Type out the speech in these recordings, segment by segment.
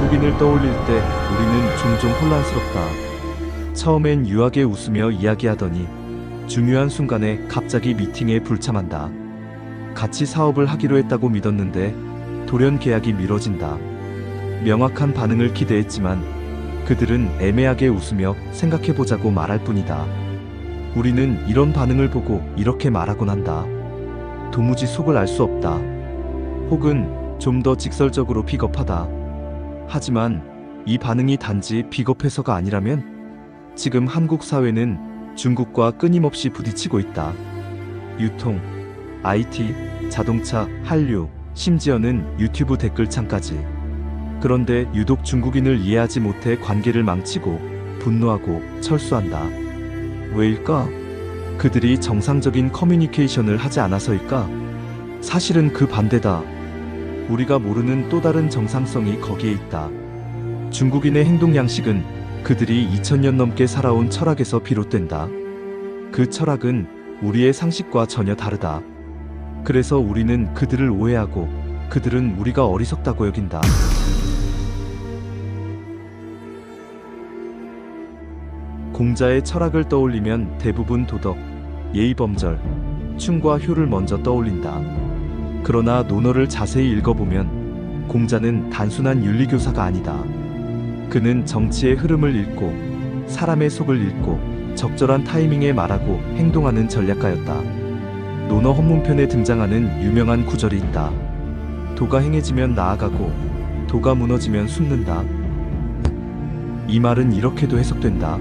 중국인을 떠올릴 때 우리는 종종 혼란스럽다. 처음엔 유하게 웃으며 이야기하더니 중요한 순간에 갑자기 미팅에 불참한다. 같이 사업을 하기로 했다고 믿었는데 돌연 계약이 미뤄진다. 명확한 반응을 기대했지만 그들은 애매하게 웃으며 생각해보자고 말할 뿐이다. 우리는 이런 반응을 보고 이렇게 말하곤 한다. 도무지 속을 알 수 없다. 혹은 좀 더 직설적으로 비겁하다. 하지만 이 반응이 단지 비겁해서가 아니라면 지금 한국 사회는 중국과 끊임없이 부딪히고 있다. 유통, IT, 자동차, 한류, 심지어는 유튜브 댓글창까지. 그런데 유독 중국인을 이해하지 못해 관계를 망치고 분노하고 철수한다. 왜일까? 그들이 정상적인 커뮤니케이션을 하지 않아서일까? 사실은 그 반대다. 우리가 모르는 또 다른 정상성이 거기에 있다. 중국인의 행동 양식은 그들이 2000년 넘게 살아온 철학에서 비롯된다. 그 철학은 우리의 상식과 전혀 다르다. 그래서 우리는 그들을 오해하고 그들은 우리가 어리석다고 여긴다. 공자의 철학을 떠올리면 대부분 도덕, 예의범절, 충과 효를 먼저 떠올린다. 그러나 논어를 자세히 읽어보면 공자는 단순한 윤리교사가 아니다. 그는 정치의 흐름을 읽고 사람의 속을 읽고 적절한 타이밍에 말하고 행동하는 전략가였다. 논어 헌문편에 등장하는 유명한 구절이 있다. 도가 행해지면 나아가고 도가 무너지면 숨는다. 이 말은 이렇게도 해석된다.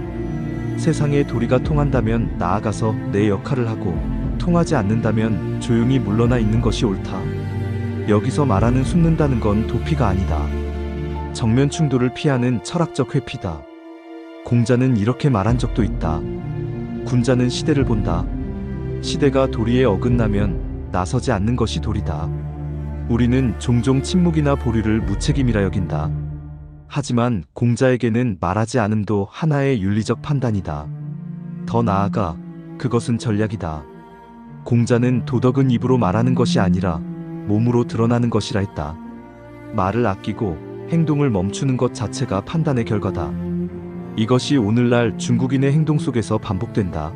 세상에 도리가 통한다면 나아가서 내 역할을 하고 통하지 않는다면 조용히 물러나 있는 것이 옳다. 여기서 말하는 숨는다는 건 도피가 아니다. 정면 충돌을 피하는 철학적 회피다. 공자는 이렇게 말한 적도 있다. 군자는 시대를 본다. 시대가 도리에 어긋나면 나서지 않는 것이 도리다. 우리는 종종 침묵이나 보류를 무책임이라 여긴다. 하지만 공자에게는 말하지 않음도 하나의 윤리적 판단이다. 더 나아가 그것은 전략이다. 공자는 도덕은 입으로 말하는 것이 아니라 몸으로 드러나는 것이라 했다. 말을 아끼고 행동을 멈추는 것 자체가 판단의 결과다. 이것이 오늘날 중국인의 행동 속에서 반복된다.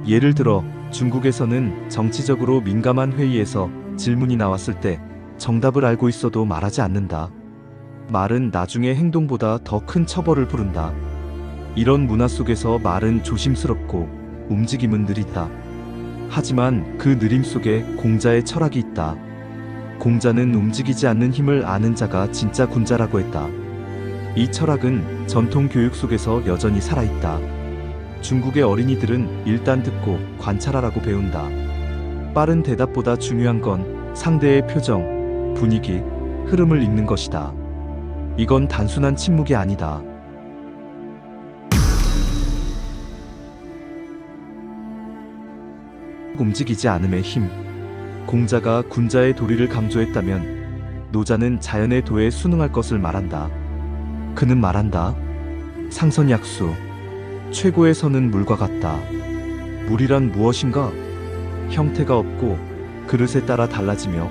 예를 들어 중국에서는 정치적으로 민감한 회의에서 질문이 나왔을 때 정답을 알고 있어도 말하지 않는다. 말은 나중에 행동보다 더 큰 처벌을 부른다. 이런 문화 속에서 말은 조심스럽고 움직임은 느리다. 하지만 그 느림 속에 공자의 철학이 있다. 공자는 움직이지 않는 힘을 아는 자가 진짜 군자라고 했다. 이 철학은 전통 교육 속에서 여전히 살아있다. 중국의 어린이들은 일단 듣고 관찰하라고 배운다. 빠른 대답보다 중요한 건 상대의 표정, 분위기, 흐름을 읽는 것이다. 이건 단순한 침묵이 아니다. 움직이지 않음의 힘. 공자가 군자의 도리를 강조했다면 노자는 자연의 도에 순응할 것을 말한다. 그는 말한다. 상선약수. 최고의 선은 물과 같다. 물이란 무엇인가? 형태가 없고 그릇에 따라 달라지며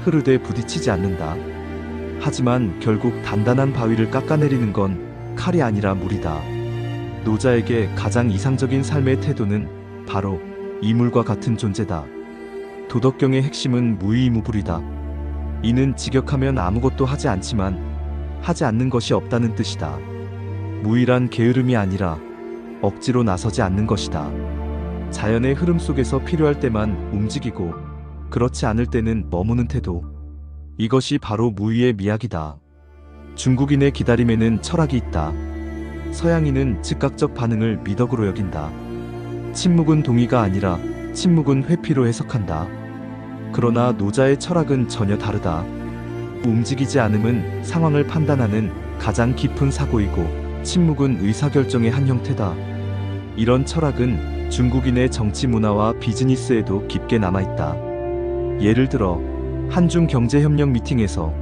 흐르되 부딪히지 않는다. 하지만 결국 단단한 바위를 깎아내리는 건 칼이 아니라 물이다. 노자에게 가장 이상적인 삶의 태도는 바로 이 물과 같은 존재다. 도덕경의 핵심은 무의무불이다. 이는 직역하면 아무것도 하지 않지만 하지 않는 것이 없다는 뜻이다. 무의란 게으름이 아니라 억지로 나서지 않는 것이다. 자연의 흐름 속에서 필요할 때만 움직이고 그렇지 않을 때는 머무는 태도. 이것이 바로 무의의 미학이다. 중국인의 기다림에는 철학이 있다. 서양인은 즉각적 반응을 미덕으로 여긴다. 침묵은 동의가 아니라 침묵은 회피로 해석한다. 그러나 노자의 철학은 전혀 다르다. 움직이지 않음은 상황을 판단하는 가장 깊은 사고이고 침묵은 의사결정의 한 형태다. 이런 철학은 중국인의 정치 문화와 비즈니스에도 깊게 남아있다. 예를 들어 한중 경제협력 미팅에서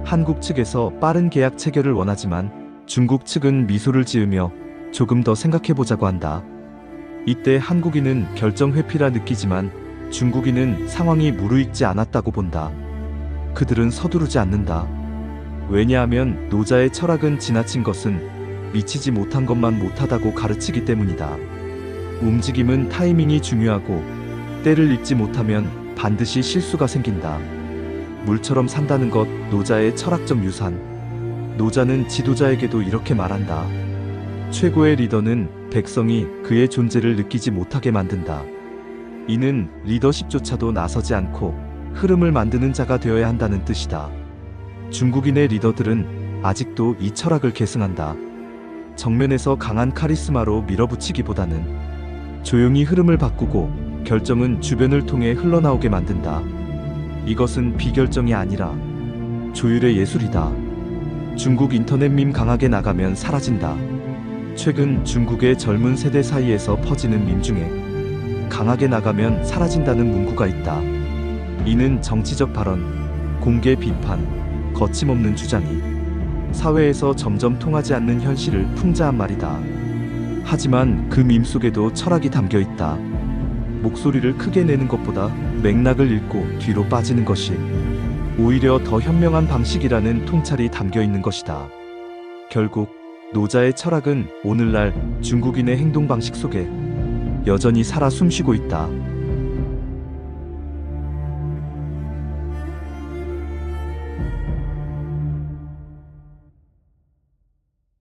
한국 측에서 빠른 계약 체결을 원하지만 중국 측은 미소를 지으며 조금 더 생각해보자고 한다. 이때 한국인은 결정 회피라 느끼지만 중국인은 상황이 무르익지 않았다고 본다. 그들은 서두르지 않는다. 왜냐하면 노자의 철학은 지나친 것은 미치지 못한 것만 못하다고 가르치기 때문이다. 움직임은 타이밍이 중요하고 때를 읽지 못하면 반드시 실수가 생긴다. 물처럼 산다는 것, 노자의 철학적 유산. 노자는 지도자에게도 이렇게 말한다. 최고의 리더는 백성이 그의 존재를 느끼지 못하게 만든다. 이는 리더십조차도 나서지 않고 흐름을 만드는 자가 되어야 한다는 뜻이다. 중국인의 리더들은 아직도 이 철학을 계승한다. 정면에서 강한 카리스마로 밀어붙이기보다는 조용히 흐름을 바꾸고 결정은 주변을 통해 흘러나오게 만든다. 이것은 비결정이 아니라 조율의 예술이다. 중국 인터넷 밈 강하게 나가면 사라진다. 최근 중국의 젊은 세대 사이에서 퍼지는 밈 중에 강하게 나가면 사라진다는 문구가 있다. 이는 정치적 발언, 공개 비판, 거침없는 주장이 사회에서 점점 통하지 않는 현실을 풍자한 말이다. 하지만 그 밈 속에도 철학이 담겨 있다. 목소리를 크게 내는 것보다 맥락을 읽고 뒤로 빠지는 것이 오히려 더 현명한 방식이라는 통찰이 담겨 있는 것이다. 결국 노자의 철학은 오늘날 중국인의 행동 방식 속에 여전히 살아 숨쉬고 있다.